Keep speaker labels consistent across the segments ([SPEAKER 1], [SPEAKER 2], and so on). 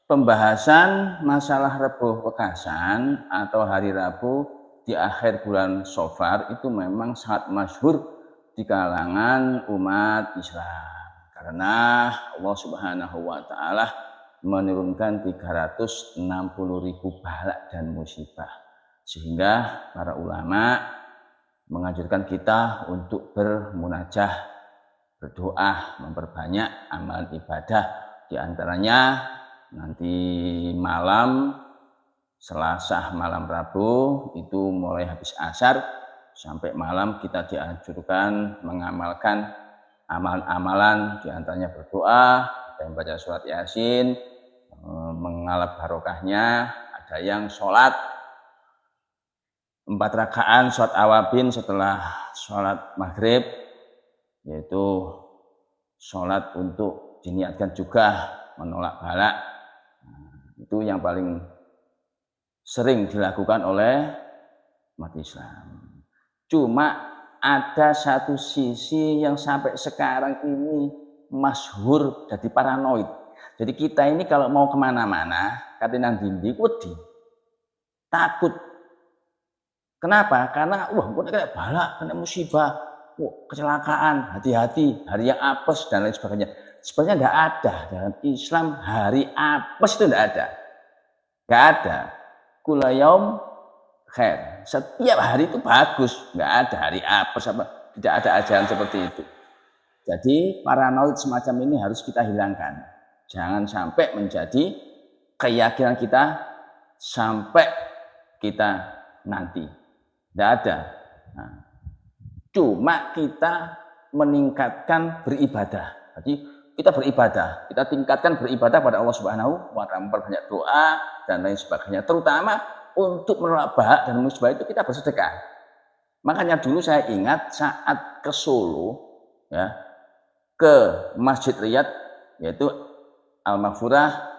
[SPEAKER 1] pembahasan masalah Rebo Wekasan atau hari Rabu di akhir bulan Safar itu memang sangat masyhur di kalangan umat Islam. Karena Allah Subhanahu wa taala menurunkan 360.000 bala dan musibah. Sehingga para ulama menganjurkan kita untuk bermunajah, berdoa, memperbanyak amal ibadah, di antaranya nanti malam Selasa malam Rabu itu mulai habis asar sampai malam kita dianjurkan mengamalkan amalan-amalan, di antaranya berdoa, ada yang baca surat Yasin, mengalap barokahnya, ada yang sholat 4 rakaat sholat awabin setelah sholat maghrib, yaitu sholat untuk diniatkan juga menolak bala. Itu yang paling sering dilakukan oleh umat Islam. Cuma ada satu sisi yang sampai sekarang ini masyhur jadi paranoid. Jadi kita ini kalau mau kemana-mana, katinan dindi wedi, takut. Kenapa? Karena kena bala, kena musibah, kecelakaan, hati-hati, hari yang apes dan lain sebagainya. Sebenarnya tidak ada dalam Islam hari apes, itu tidak ada. Tidak ada. Kula yaum khair. Setiap hari itu bagus. Tidak ada hari apes apa. Tidak ada ajaran seperti itu. Jadi paranoid semacam ini harus kita hilangkan. Jangan sampai menjadi keyakinan kita sampai kita nanti. Tidak ada. Nah, cuma kita meningkatkan beribadah. Jadi kita beribadah, kita tingkatkan beribadah pada Allah Subhanahu wa taala, memperbanyak doa dan lain sebagainya. Terutama untuk menolak bala dan musibah itu kita bersedekah. Makanya dulu saya ingat saat ke Solo, ya, ke Masjid Riyadh, yaitu Al-Maghfurah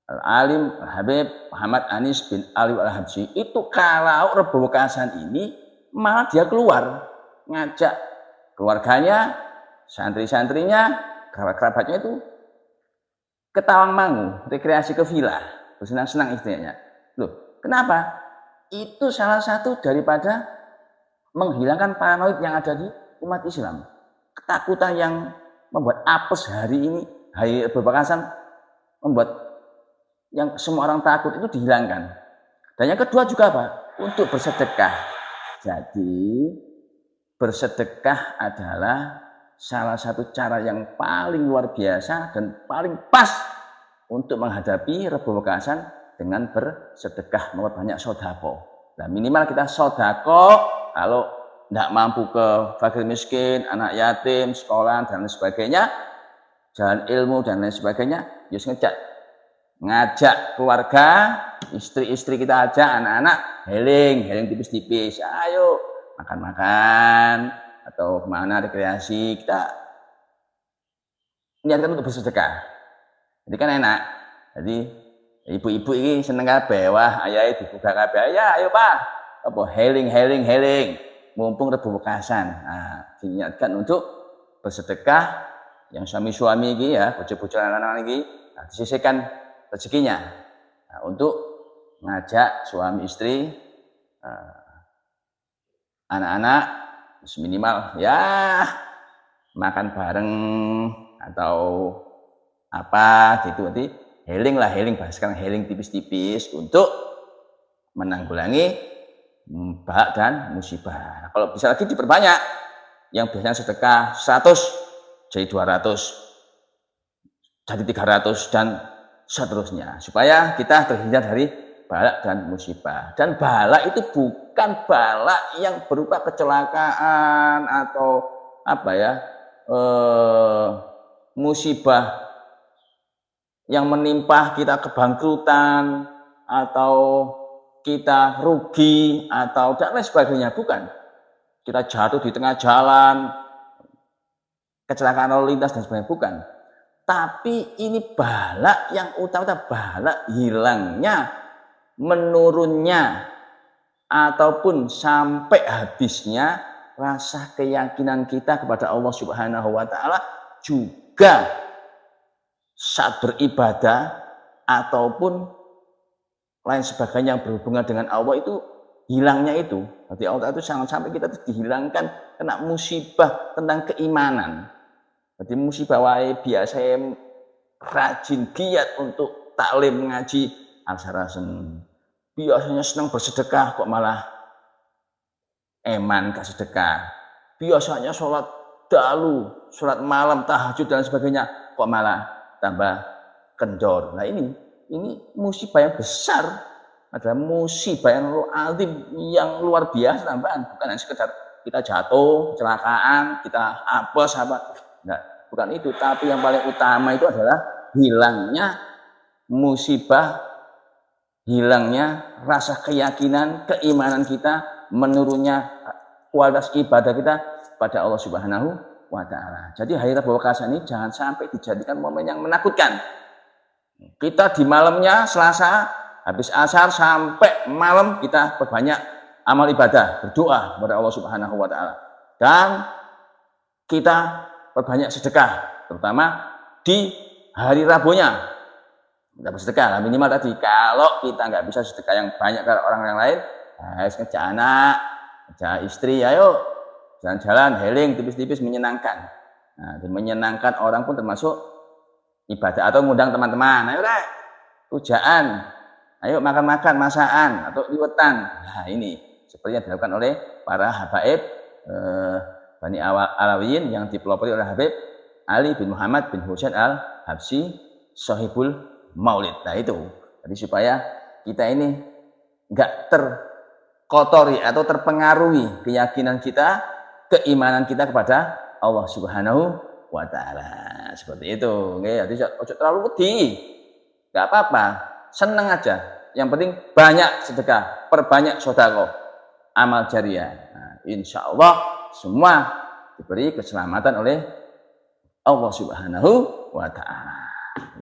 [SPEAKER 1] Al-Alim Al-Habib Muhammad Anis bin Ali Al-Habsyi, itu kalau Rebo Wekasan ini malah dia keluar ngajak keluarganya, santri-santrinya, kerabat-kerabatnya itu ke Tawangmangu, rekreasi ke villa, bersenang-senang istilahnya. Loh, kenapa? Itu salah satu daripada menghilangkan paranoid yang ada di umat Islam. Ketakutan yang membuat apes hari ini, hari Rebo Wekasan, membuat yang semua orang takut itu dihilangkan. Dan yang kedua juga apa? Untuk bersedekah. Jadi bersedekah adalah salah satu cara yang paling luar biasa dan paling pas untuk menghadapi Rebo Wekasan dengan bersedekah, memperbanyak sodako. Nah, minimal kita sodako kalau tidak mampu ke fakir miskin, anak yatim, sekolah dan lain sebagainya, jalan ilmu dan lain sebagainya, just ngajak keluarga, istri-istri kita ajak, anak-anak heling tipis-tipis, ayo makan-makan atau kemana rekreasi, kita niatkan untuk bersedekah. Jadi kan enak. Jadi ibu-ibu ini seneng kabeh, wah ayahe dibuka kabeh, ya ayo Pak, apa heling, mumpung Rebo Wekasan. Nah, diniatkan untuk bersedekah yang suami-suami ini ya, bocah-bocah anak-anak ini, nah, disisihkan rezekinya, nah, untuk ngajak suami istri, anak-anak minimal ya makan bareng atau apa gitu, nanti healing sekarang healing tipis-tipis untuk menanggulangi bala dan musibah. Nah, kalau bisa lagi diperbanyak, yang biasanya sedekah 100 jadi 200 jadi 300 dan seterusnya, supaya kita terhindar dari bala dan musibah. Dan bala itu bukan bala yang berupa kecelakaan atau apa ya, musibah yang menimpa kita kebangkrutan atau kita rugi atau dan lain sebagainya, bukan. Kita jatuh di tengah jalan, kecelakaan lalu lintas dan sebagainya, bukan. Tapi ini bala yang utama, bala hilangnya, menurunnya, ataupun sampai habisnya rasa keyakinan kita kepada Allah Subhanahu wa taala, juga saat beribadah ataupun lain sebagainya yang berhubungan dengan Allah itu hilangnya itu. Berarti Allah itu jangan sampai kita dihilangkan kena musibah tentang keimanan. Berarti musibah wae biasa rajin giat untuk taklim ngaji asarasen. Biasanya senang bersedekah kok malah eman gak sedekah. Biasanya sholat dalu, sholat malam, tahajud dan sebagainya kok malah tambah kendor. Nah ini musibah yang besar, adalah musibah yang azim, yang luar biasa tambahan, bukan hanya sekedar kita jatuh, kecelakaan, kita apes apa, enggak, bukan itu, tapi yang paling utama itu adalah hilangnya musibah, hilangnya rasa keyakinan, keimanan kita, menurunnya kualitas ibadah kita pada Allah Subhanahu wa Ta'ala. Jadi hari Rabu Wakasa ini jangan sampai dijadikan momen yang menakutkan. Kita di malamnya Selasa habis asar sampai malam kita perbanyak amal ibadah, berdoa kepada Allah Subhanahu wa Ta'ala, dan kita perbanyak sedekah, terutama di hari Rabunya. Kita bersedekah lah minimal tadi. Kalau kita nggak bisa sedekah yang banyak ke orang yang lain, harus ngejak anak, ngejak istri, ayo jalan-jalan, healing, tipis-tipis, menyenangkan. Nah, dan menyenangkan orang pun termasuk ibadah, atau ngundang teman-teman, ayo deh, pujaan, ayo makan-makan, masakan, atau liwetan. Nah ini seperti yang dilakukan oleh para habaib Bani Alawiyin yang dipelopori oleh Habib Ali bin Muhammad bin Husain al-Habsyi Sahibul Maulid. Nah itu, jadi supaya kita ini enggak terkotori atau terpengaruhi keyakinan kita, keimanan kita kepada Allah Subhanahu wa Ta'ala. Seperti itu. Jadi ojo terlalu wedi. Enggak apa-apa, seneng aja. Yang penting banyak sedekah, perbanyak sedekah, amal jariah. Nah, insya Allah semua diberi keselamatan oleh Allah Subhanahu wa Ta'ala.